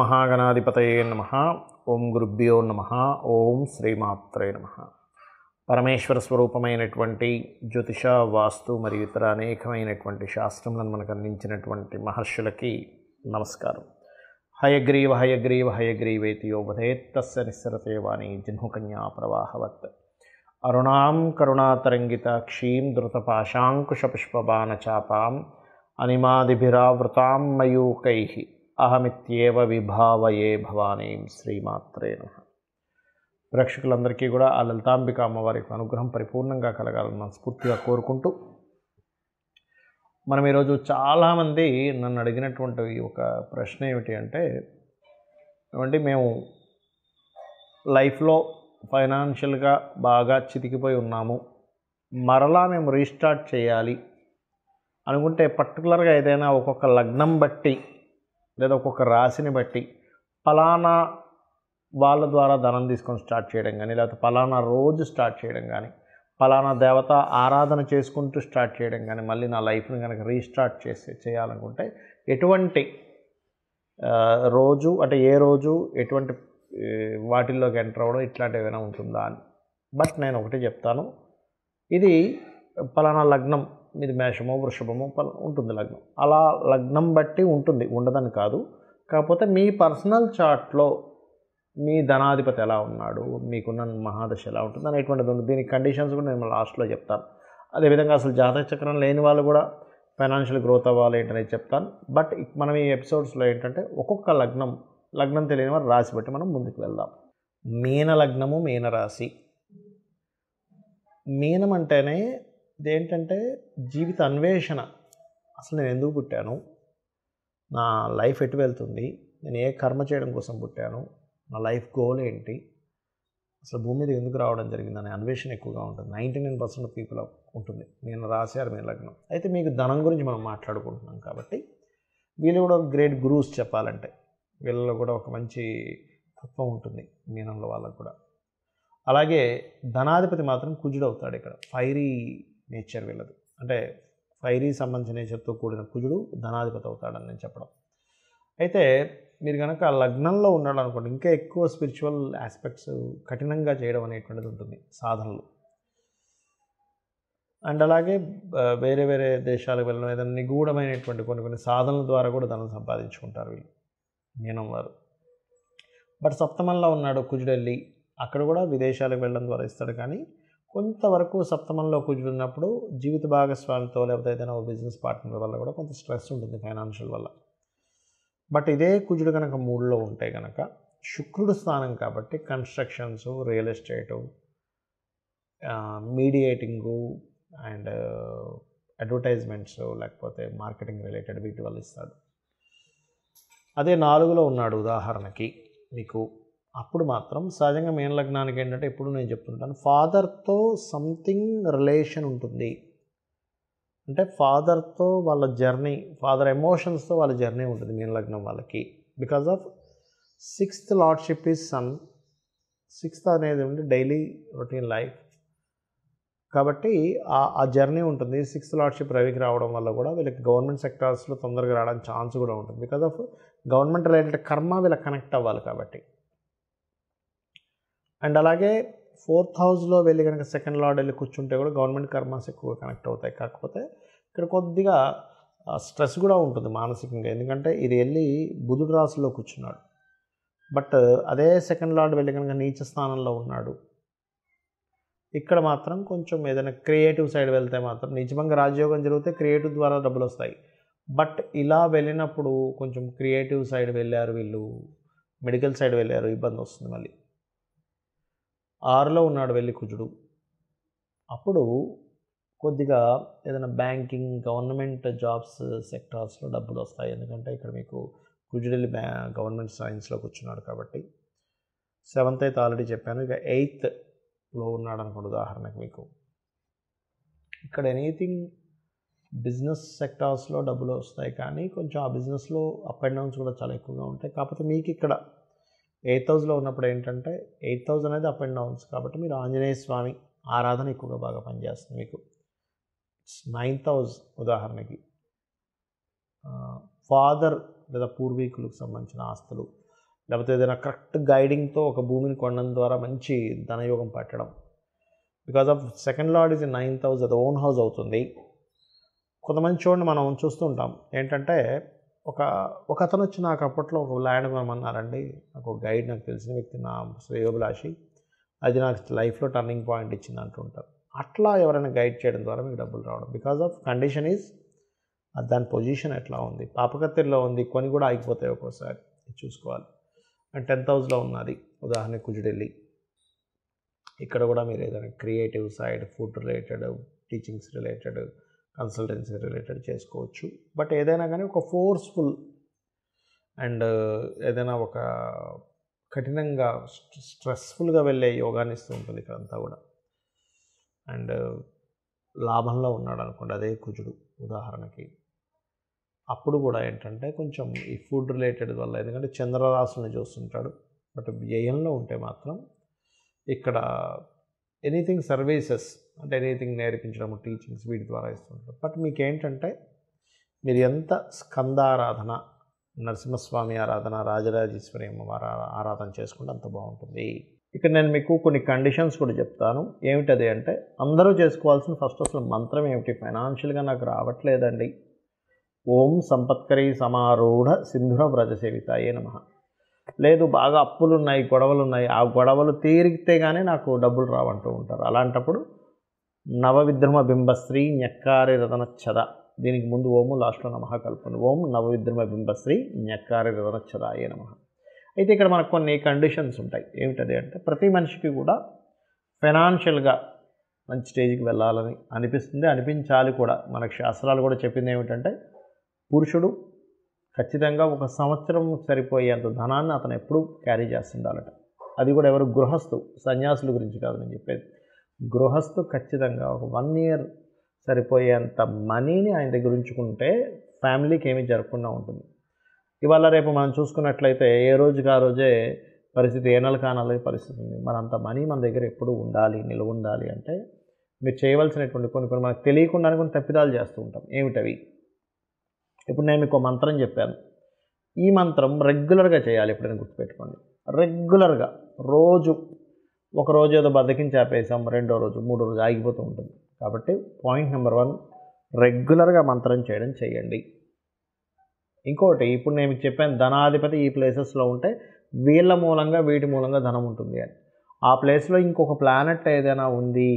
మహాగణాధిపతయే నమః. ఓం గురుభ్యో నమః. ఓం శ్రీమాత్రే నమః. పరమేశ్వర స్వరూపమైనటువంటి జ్యోతిష, వాస్తు మరియు ఇతర అనేకమైనటువంటి శాస్త్రములను మనకు అందించినటువంటి మహర్షులకి నమస్కారం. హయగ్రీవ హయగ్రీవ హయగ్రీవేతి యో వదేత్తస్య నిస్సరతే వాణి జహ్నుకన్యా ప్రవాహవత్. అరుణాం కరుణాతరంగితాక్షీం ధృతపాశాంకుశపుష్పబాణచాపాం అనిమాదిభిరావృతాం మయూకైః అహమిత్యేవ విభావయే భవానీం. శ్రీమాత్రే నమః. ప్రేక్షకులందరికీ కూడా ఆ లలితాంబిక అమ్మవారి యొక్క అనుగ్రహం పరిపూర్ణంగా కలగాలని మనస్ఫూర్తిగా కోరుకుంటూ, మనం ఈరోజు చాలామంది నన్ను అడిగినటువంటి ఒక ప్రశ్న ఏమిటి అంటే, ఏమంటే మేము లైఫ్లో ఫైనాన్షియల్గా బాగా చితికిపోయి ఉన్నాము, మరలా మేము రీస్టార్ట్ చేయాలి అనుకుంటే పర్టికులర్గా ఏదైనా ఒక్కొక్క లగ్నం బట్టి లేదా ఒక్కొక్క రాశిని బట్టి ఫలానా వాళ్ళ ద్వారా ధనం తీసుకొని స్టార్ట్ చేయడం కానీ, లేకపోతే ఫలానా రోజు స్టార్ట్ చేయడం కానీ, ఫలానా దేవత ఆరాధన చేసుకుంటూ స్టార్ట్ చేయడం కానీ, మళ్ళీ నా లైఫ్ని కనుక రీస్టార్ట్ చేయాలనుకుంటే ఎటువంటి రోజు అంటే ఏ రోజు ఎటువంటి వాటిల్లోకి ఎంటర్ అవ్వడం ఇట్లాంటివి ఏమైనా ఉంటుందా అని. బట్ నేను ఒకటి చెప్తాను, ఇది ఫలానా లగ్నం మీది మేషమో వృషభమో ఉంటుంది లగ్నం, అలా లగ్నం బట్టి ఉంటుంది, ఉండదని కాదు. కాకపోతే మీ పర్సనల్ చార్ట్లో మీ ధనాధిపతి ఎలా ఉన్నాడు, మీకున్న మహాదశ ఎలా ఉంటుంది అనేటువంటిది ఉంది. దీనికి కండిషన్స్ కూడా నేను లాస్ట్లో చెప్తాను. అదేవిధంగా అసలు జాతక చక్రం లేని వాళ్ళు కూడా ఫైనాన్షియల్ గ్రోత్ అవ్వాలి ఏంటనేది చెప్తాను. బట్ మనం ఈ ఎపిసోడ్స్లో ఏంటంటే ఒక్కొక్క లగ్నం తెలియని వారు రాశి బట్టి మనం ముందుకు వెళ్దాం. మీన లగ్నము, మీన రాశి. మీనం అంటేనే ఇదేంటంటే జీవిత అన్వేషణ. అసలు నేను ఎందుకు పుట్టాను, నా లైఫ్ ఎటు వెళ్తుంది, నేను ఏ కర్మ చేయడం కోసం పుట్టాను, నా లైఫ్ గోల్ ఏంటి, అసలు భూమి మీద ఎందుకు రావడం జరిగిందనే అన్వేషణ ఎక్కువగా ఉంటుంది. 99% పీపుల్ ఉంటుంది నేను రాశారు మీ లగ్నం. అయితే మీకు ధనం గురించి మనం మాట్లాడుకుంటున్నాం కాబట్టి వీళ్ళు కూడా గ్రేట్ గురూస్ చెప్పాలంటే. వీళ్ళలో కూడా ఒక మంచి తత్వం ఉంటుంది మీనంలో వాళ్ళకు కూడా. అలాగే ధనాధిపతి మాత్రం కుజుడు అవుతాడు. ఇక్కడ ఫైరీ నేచర్ వీళ్ళది, అంటే ఫైరీ సంబంధించిన నేచర్తో కూడిన కుజుడు ధనాధిపతి అవుతాడని నేను చెప్పడం. అయితే మీరు కనుక లగ్నంలో ఉన్నాడు అనుకోండి, ఇంకా ఎక్కువ స్పిరిచువల్ ఆస్పెక్ట్స్ కఠినంగా చేయడం అనేటువంటిది ఉంటుంది, సాధనలు. అండ్ అలాగే వేరే వేరే దేశాలకు వెళ్ళడం, ఏదైనా నిగూఢమైనటువంటి కొన్ని సాధనల ద్వారా కూడా ధనం సంపాదించుకుంటారు వీళ్ళు మీనం వారు. బట్ సప్తమంలో ఉన్నాడు కుజుడు వెళ్ళి అక్కడ కూడా విదేశాలకు వెళ్ళడం ద్వారా ఇస్తాడు. కానీ కొంతవరకు సప్తమంలో కుజుడు ఉన్నప్పుడు జీవిత భాగస్వామితో లేకపోతే ఏదైనా బిజినెస్ పార్ట్నర్ వల్ల కూడా కొంత స్ట్రెస్ ఉంటుంది ఫైనాన్షియల్ వల్ల. బట్ ఇదే కుజుడు కనుక 3లో ఉంటే కనుక శుక్రుడు స్థానం కాబట్టి constructions, real estate, mediating and advertisements లేకపోతే మార్కెటింగ్ రిలేటెడ్ వీటి వల్ల ఇస్తాడు. అదే 4లో ఉన్నాడు ఉదాహరణకి మీకు, అప్పుడు మాత్రం సహజంగా మీన లగ్నానికి ఏంటంటే ఎప్పుడు నేను చెప్తుంటాను, ఫాదర్తో సంథింగ్ రిలేషన్ ఉంటుంది. అంటే ఫాదర్తో వాళ్ళ జర్నీ, ఫాదర్ ఎమోషన్స్తో వాళ్ళ జర్నీ ఉంటుంది మీన లగ్నం వాళ్ళకి. Because of 6th lordship is sun. 6th అనేది ఉండి డైలీ రొటీన్ లైఫ్ కాబట్టి ఆ జర్నీ ఉంటుంది. 6th లార్డ్షిప్ రవికి రావడం వల్ల కూడా వీళ్ళకి గవర్నమెంట్ సెక్టార్స్లో తొందరగా రావడానికి ఛాన్స్ కూడా ఉంటుంది. బికాజ్ ఆఫ్ గవర్నమెంట్ రిలేటెడ్ కర్మ వీళ్ళకి కనెక్ట్ అవ్వాలి కాబట్టి. అండ్ అలాగే 4th హౌస్లో వెళ్ళి కనుక 2nd లార్డ్ వెళ్ళి కూర్చుంటే కూడా గవర్నమెంట్ కర్మాస్ ఎక్కువగా కనెక్ట్ అవుతాయి. కాకపోతే ఇక్కడ కొద్దిగా స్ట్రెస్ కూడా ఉంటుంది మానసికంగా, ఎందుకంటే ఇది వెళ్ళి బుధుడు రాశిలో కూర్చున్నాడు. బట్ అదే 2nd లార్డ్ వెళ్ళి కనుక నీచ స్థానంలో ఉన్నాడు. ఇక్కడ మాత్రం కొంచెం ఏదైనా క్రియేటివ్ సైడ్ వెళ్తే మాత్రం నిజంగా రాజయోగం జరిగితే క్రియేటివ్ ద్వారా డబ్బులు వస్తాయి. బట్ ఇలా వెళ్ళినప్పుడు కొంచెం క్రియేటివ్ సైడ్ వెళ్ళారు వీళ్ళు, మెడికల్ సైడ్ వెళ్ళారు, ఇబ్బంది వస్తుంది. మళ్ళీ 6లో ఉన్నాడు వెళ్ళి కుజుడు, అప్పుడు కొద్దిగా ఏదైనా బ్యాంకింగ్, గవర్నమెంట్ జాబ్స్ సెక్టార్స్లో డబ్బులు వస్తాయి. ఎందుకంటే ఇక్కడ మీకు కుజుడు వెళ్ళి గవర్నమెంట్ సైన్స్లో కూర్చున్నాడు కాబట్టి. 7th అయితే ఆల్రెడీ చెప్పాను. ఇక 8thలో ఉన్నాడు అనుకోండి ఉదాహరణకు మీకు, ఇక్కడ ఎనీథింగ్ బిజినెస్ సెక్టార్స్లో డబ్బులు వస్తాయి. కానీ కొంచెం ఆ బిజినెస్లో అప్ అండ్ డౌన్స్ కూడా చాలా ఎక్కువగా ఉంటాయి. కాకపోతే మీకు ఇక్కడ 8th హౌస్లో ఉన్నప్పుడు ఏంటంటే 8th హౌస్ అనేది అప్ అండ్ డౌన్స్ కాబట్టి మీరు ఆంజనేయ స్వామి ఆరాధన ఎక్కువగా బాగా పనిచేస్తుంది మీకు. 9th హౌస్ ఉదాహరణకి ఫాదర్ లేదా పూర్వీకులకు సంబంధించిన ఆస్తులు, లేకపోతే ఏదైనా కరెక్ట్ గైడింగ్తో ఒక భూమిని కొనడం ద్వారా మంచి ధనయోగం పట్టడం. Because of second lord is 9th house, అది ఓన్ హౌస్ అవుతుంది. కొంతమంది చూడండి మనం చూస్తుంటాం ఏంటంటే ఒక అతను వచ్చి నాకు అప్పట్లో ఒక ల్యాండ్ కొనమన్నారండి, నాకు ఒక గైడ్, నాకు తెలిసిన వ్యక్తి, నా శ్రేయోభిలాషి, అది నాకు లైఫ్లో టర్నింగ్ పాయింట్ ఇచ్చింది అంటుంటారు. అట్లా ఎవరైనా గైడ్ చేయడం ద్వారా మీకు డబ్బులు రావడం. బికాజ్ ఆఫ్ కండిషన్ ఈజ్ దాని పొజిషన్ ఎట్లా ఉంది, పాపకత్తిలో ఉంది, కొని కూడా ఆగిపోతాయి ఒక్కోసారి, చూసుకోవాలి. అండ్ 10th హౌస్లో ఉన్నది, ఉదాహరణకి కుజుడెళ్ళి, ఇక్కడ కూడా మీరు ఏదైనా creative side, food related, teachings related, consultancy related చేసుకోవచ్చు. బట్ ఏదైనా కానీ ఒక ఫోర్స్ఫుల్ అండ్ ఏదైనా ఒక కఠినంగా స్ట్రెస్ఫుల్గా వెళ్ళే యోగాన్ని ఇస్తూ ఉంటుంది ఇక్కడంతా కూడా. అండ్ లాభంలో ఉన్నాడు అనుకోండి, అదే కుజుడు ఉదాహరణకి, అప్పుడు కూడా ఏంటంటే కొంచెం ఈ ఫుడ్ రిలేటెడ్ వల్ల, ఎందుకంటే చంద్రరాశులను చూస్తుంటాడు. బట్ వ్యయంలో ఉంటే మాత్రం ఇక్కడ ఎనీథింగ్ సర్వీసెస్, అంటే ఎనీథింగ్ నేర్పించడం, టీచింగ్స్, వీటి ద్వారా ఇస్తుంటారు. బట్ మీకు ఏంటంటే మీరు ఎంత స్కందారాధన, నరసింహస్వామి ఆరాధన, రాజరాజేశ్వరి అమ్మవారి ఆరాధన చేసుకుంటే అంత బాగుంటుంది. ఇక్కడ నేను మీకు కొన్ని కండిషన్స్ కూడా చెప్తాను. ఏమిటది అంటే, అందరూ చేసుకోవాల్సిన ఫస్ట్ అసలు మంత్రం ఏమిటి? ఫైనాన్షియల్గా నాకు రావట్లేదండి, ఓం సంపత్కరీ సమారూఢ సింధుర వ్రజ సేవితాయే నమః. లేదు బాగా అప్పులున్నాయి, గొడవలున్నాయి, ఆ గొడవలు తీరితే కానీ నాకు డబ్బులు రావంటూ ఉంటారు. అలాంటప్పుడు నవవిద్రుమ బింబశ్రీ ఞక్కారి రతనచ్చద, దీనికి ముందు ఓము, లాస్ట్లో నమః కలుపుకోండి. ఓం నవవిద్రుమ బింబశ్రీ ఞక్కారి రతనచ్చదాయే నమః. అయితే ఇక్కడ మనకు కొన్ని కండిషన్స్ ఉంటాయి. ఏమిటది అంటే, ప్రతి మనిషికి కూడా ఫైనాన్షియల్గా మంచి స్టేజ్కి వెళ్ళాలని అనిపిస్తుంది, అనిపించాలి కూడా. మనకు శాస్త్రాలు కూడా చెప్పింది ఏమిటంటే, పురుషుడు ఖచ్చితంగా 1 సంవత్సరం సరిపోయేంత ధనాన్ని అతను ఎప్పుడూ క్యారీ చేస్తుండాలట. అది కూడా ఎవరు? గృహస్థు, సన్యాసుల గురించి కాదు నేను చెప్పేది. గృహస్థు ఖచ్చితంగా ఒక 1 year సరిపోయేంత మనీని ఆయన దగ్గర ఉంచుకుంటే ఫ్యామిలీకి ఏమీ జరగకుండా ఉంటుంది. ఇవాళ రేపు మనం చూసుకున్నట్లయితే ఏ రోజుకి ఆ రోజే పరిస్థితి, ఏ నెల కానాలే పరిస్థితి ఉంది. మరి అంత మనీ మన దగ్గర ఎప్పుడు ఉండాలి, నిల్వ ఉండాలి అంటే మీరు చేయవలసినటువంటి కొన్ని మనకు తెలియకుండానే కొన్ని తప్పిదాలు చేస్తూ ఉంటాం. ఏమిటవి? ఇప్పుడు నేను మీకు మంత్రం చెప్పాను, ఈ మంత్రం రెగ్యులర్గా చేయాలి. ఎప్పుడైనా గుర్తుపెట్టుకోండి, రెగ్యులర్గా ఒక రోజు ఏదో బద్దకించి ఆపేసాం, 2వ రోజు 3వ రోజు ఆగిపోతూ ఉంటుంది. కాబట్టి పాయింట్ నెంబర్ 1, రెగ్యులర్గా మంత్రం చేయడం చేయండి. ఇంకోటి, ఇప్పుడు నేను మీకు చెప్పాను ధనాధిపతి ఈ ప్లేసెస్లో ఉంటే వీళ్ళ మూలంగా, వీటి మూలంగా ధనం ఉంటుంది అని. ఆ ప్లేస్లో ఇంకొక ప్లానెట్ ఏదైనా ఉంది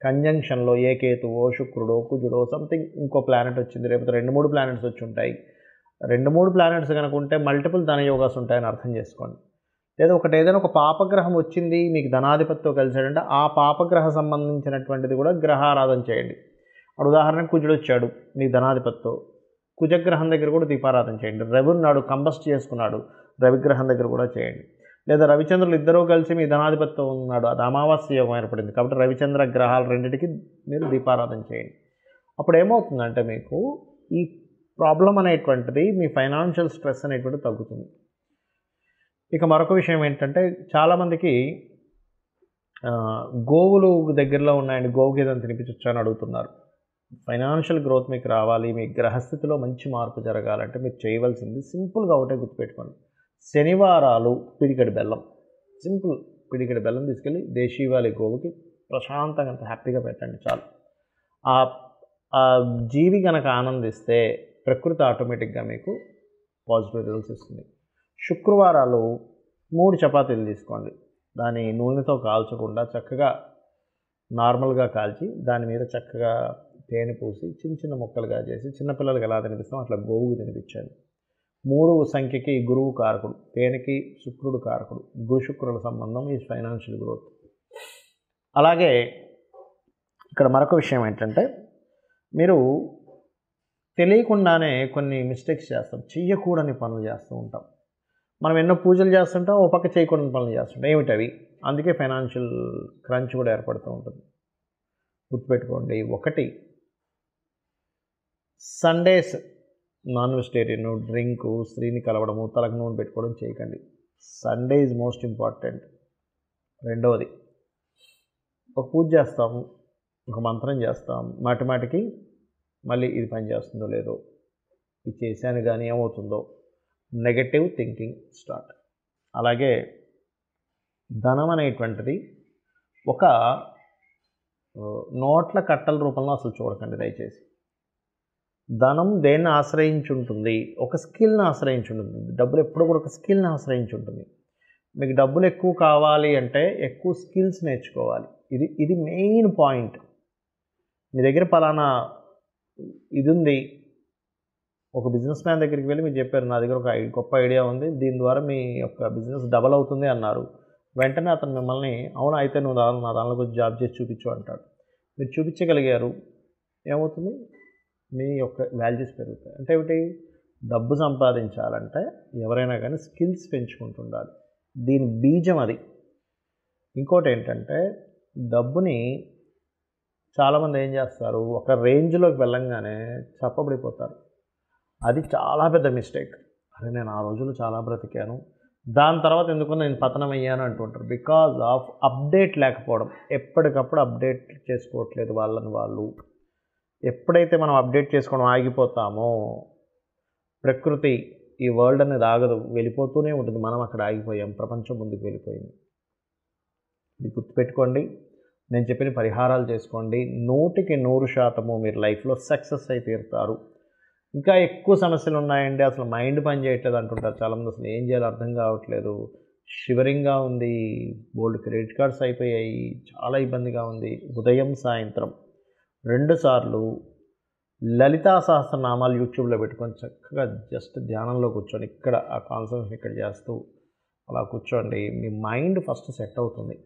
కంజంక్షన్లో, ఏ కేతువో, శుక్రుడో, కుజుడో, సంథింగ్ ఇంకో ప్లానెట్ వచ్చింది, రేపు 2-3 ప్లానెట్స్ వచ్చి ఉంటాయి. 2-3 ప్లానెట్స్ కనుక ఉంటే మల్టిపుల్ ధనయోగాస్ ఉంటాయని అర్థం చేసుకోండి. లేదా ఏదైనా ఒక పాపగ్రహం వచ్చింది మీకు ధనాధిపతితో కలిసాడంటే ఆ పాపగ్రహ సంబంధించినటువంటిది కూడా గ్రహారాధన చేయండి. అప్పుడు ఉదాహరణకు కుజుడు వచ్చాడు మీ ధనాధిపతితో, కుజగ్రహం దగ్గర కూడా దీపారాధన చేయండి. రవి ఉన్నాడు, కంబస్ట్ చేసుకున్నాడు, రవిగ్రహం దగ్గర కూడా చేయండి. లేదా రవిచంద్రులు ఇద్దరూ కలిసి మీ ధనాధిపతితో ఉన్నాడు, అది అమావాస్య యోగం ఏర్పడింది కాబట్టి రవిచంద్ర గ్రహాలు రెండింటికి మీరు దీపారాధన చేయండి. అప్పుడు ఏమవుతుందంటే మీకు ఈ ప్రాబ్లం అనేటువంటిది, మీ ఫైనాన్షియల్ స్ట్రెస్ అనేటువంటిది తగ్గుతుంది. ఇక మరొక విషయం ఏంటంటే, చాలామందికి గోవులు దగ్గరలో ఉన్నాయండి, గోవుకి ఏదైనా తినిపించవచ్చు అని అడుగుతున్నారు. ఫైనాన్షియల్ గ్రోత్ మీకు రావాలి, మీ గ్రహస్థితిలో మంచి మార్పు జరగాలంటే మీరు చేయవలసింది సింపుల్గా ఒకటే గుర్తుపెట్టుకోండి. శనివారాలు పిడికెడు బెల్లం, సింపుల్ పిడికెడు బెల్లం తీసుకెళ్ళి దేశీవాలి గోవుకి ప్రశాంతంగా హ్యాపీగా పెట్టండి చాలు. ఆ జీవి కనుక ఆనందిస్తే ప్రకృతి ఆటోమేటిక్గా మీకు పాజిటివ్ రిజల్ట్స్ ఇస్తుంది. శుక్రవారాలు 3 చపాతీలు తీసుకోండి, దాని నూనెతో కాల్చకుండా చక్కగా నార్మల్గా కాల్చి దాని మీద చక్కగా తేనె పూసి చిన్న చిన్న ముక్కలుగా చేసి చిన్నపిల్లలకి ఎలా తినిపిస్తాం అట్లా గోవుకు తినిపించండి. 3 సంఖ్యకి గురువు కారకుడు, తేనెకి శుక్రుడు కారకుడు, గురు శుక్రుల సంబంధం ఈ ఫైనాన్షియల్ గ్రోత్. అలాగే ఇక్కడ మరొక విషయం ఏంటంటే, మీరు తెలియకుండానే కొన్ని మిస్టేక్స్ చేస్తాం, చెయ్యకూడని పనులు చేస్తూ ఉంటాం. మనం ఎన్నో పూజలు చేస్తుంటాం, ఓ పక్క చేయకూడని పనులు చేస్తుంటాం. ఏమిటవి? అందుకే ఫైనాన్షియల్ క్రంచ్ కూడా ఏర్పడుతూ ఉంటుంది. గుర్తుపెట్టుకోండి. 1, సండేస్ నాన్ వెజిటేరియన్, డ్రింకు, స్త్రీని కలవడము, తలకు నూనె పెట్టుకోవడం చేయకండి. Sunday is most important. 2వది, ఒక పూజ చేస్తాము, ఒక మంత్రం చేస్తాం, మాటికి మళ్ళీ ఇది పని చేస్తుందో లేదో, ఇది చేశాను కానీ ఏమవుతుందో, నెగటివ్ థింకింగ్ స్టార్ట్. అలాగే ధనం అనేటువంటిది ఒక నోట్ల కట్టల రూపంలో అసలు చూడకండి దయచేసి. ధనం దేన్ని ఆశ్రయించి ఉంటుంది? ఒక స్కిల్ని ఆశ్రయించి ఉంటుంది. డబ్బులు ఎప్పుడు కూడా ఒక స్కిల్ని ఆశ్రయించి ఉంటుంది. మీకు డబ్బులు ఎక్కువ కావాలి అంటే ఎక్కువ స్కిల్స్ నేర్చుకోవాలి. ఇది మెయిన్ పాయింట్. మీ దగ్గర పలానా ఇది ఉంది, ఒక బిజినెస్ మ్యాన్ దగ్గరికి వెళ్ళి మీరు చెప్పారు, నా దగ్గర ఒక గొప్ప ఐడియా ఉంది, దీని ద్వారా మీ యొక్క బిజినెస్ డబల్ అవుతుంది అన్నారు. వెంటనే అతను మిమ్మల్ని అవును అయితే నువ్వు నా దానిలోకి వచ్చి జాబ్ చేసి చూపించు అంటాడు. మీరు చూపించగలిగారు, ఏమవుతుంది? మీ యొక్క వాల్యూస్ పెరుగుతాయి. అంటే ఏమిటి? డబ్బు సంపాదించాలంటే ఎవరైనా కానీ స్కిల్స్ పెంచుకుంటుండాలి. దీని బీజం అది. ఇంకోటి ఏంటంటే డబ్బుని చాలామంది ఏం చేస్తారు, ఒక రేంజ్లోకి వెళ్ళంగానే చప్పబడిపోతారు. అది చాలా పెద్ద మిస్టేక్. అరే నేను ఆ రోజులు చాలా బ్రతికాను, దాని తర్వాత ఎందుకు నేను పతనం అయ్యాను అంటుంటారు. బికాజ్ ఆఫ్ అప్డేట్ లేకపోవడం. ఎప్పటికప్పుడు అప్డేట్ చేసుకోవట్లేదు వాళ్ళని వాళ్ళు. ఎప్పుడైతే మనం అప్డేట్ చేసుకోవడం ఆగిపోతామో ప్రకృతి, ఈ వరల్డ్ అనేది ఆగదు, వెళ్ళిపోతూనే ఉంటుంది. మనం అక్కడ ఆగిపోయాం, ప్రపంచం ముందుకు వెళ్ళిపోయింది. ఇది గుర్తుపెట్టుకోండి. నేను చెప్పిన పరిహారాలు చేసుకోండి. 100% మీరు లైఫ్లో సక్సెస్ అయి తీరుతారు. ఇంకా ఎక్కువ సమస్యలు ఉన్నాయండి, అసలు మైండ్ పని చేయట్లేదు అంటుంటారు చాలామంది. అసలు ఏం చేయాలో అర్థం కావట్లేదు, షివరింగ్గా ఉంది, బోల్డ్ క్రెడిట్ కార్డ్స్ అయిపోయాయి, చాలా ఇబ్బందిగా ఉంది. ఉదయం సాయంత్రం 2 సార్లు లలితా సహస్రనామాలు యూట్యూబ్లో పెట్టుకొని చక్కగా జస్ట్ ధ్యానంలో కూర్చొని ఇక్కడ ఆ కాన్సన్ట్రేషన్ ఇక్కడ చేస్తూ అలా కూర్చోండి. మీ మైండ్ ఫస్ట్ సెట్ అవుతుంది.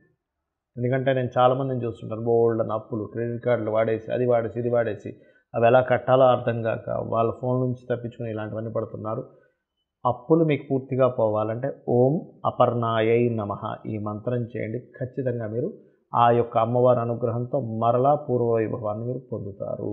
ఎందుకంటే నేను చాలామందిని చూస్తుంటాను, బోల్డ్ అప్పులు, క్రెడిట్ కార్డులు వాడేసి, అది వాడేసి, ఇది వాడేసి, అవి ఎలా కట్టాలో అర్థం కాక వాళ్ళ ఫోన్ నుంచి తప్పించుకొని ఇలాంటివన్నీ పడుతున్నారు. అప్పులు మీకు పూర్తిగా పోవాలంటే ఓం అపర్ణాయై నమః ఈ మంత్రం చేయండి. ఖచ్చితంగా మీరు ఆ యొక్క అమ్మవారి అనుగ్రహంతో మరలా పూర్వ వైభవాన్ని మీరు పొందుతారు.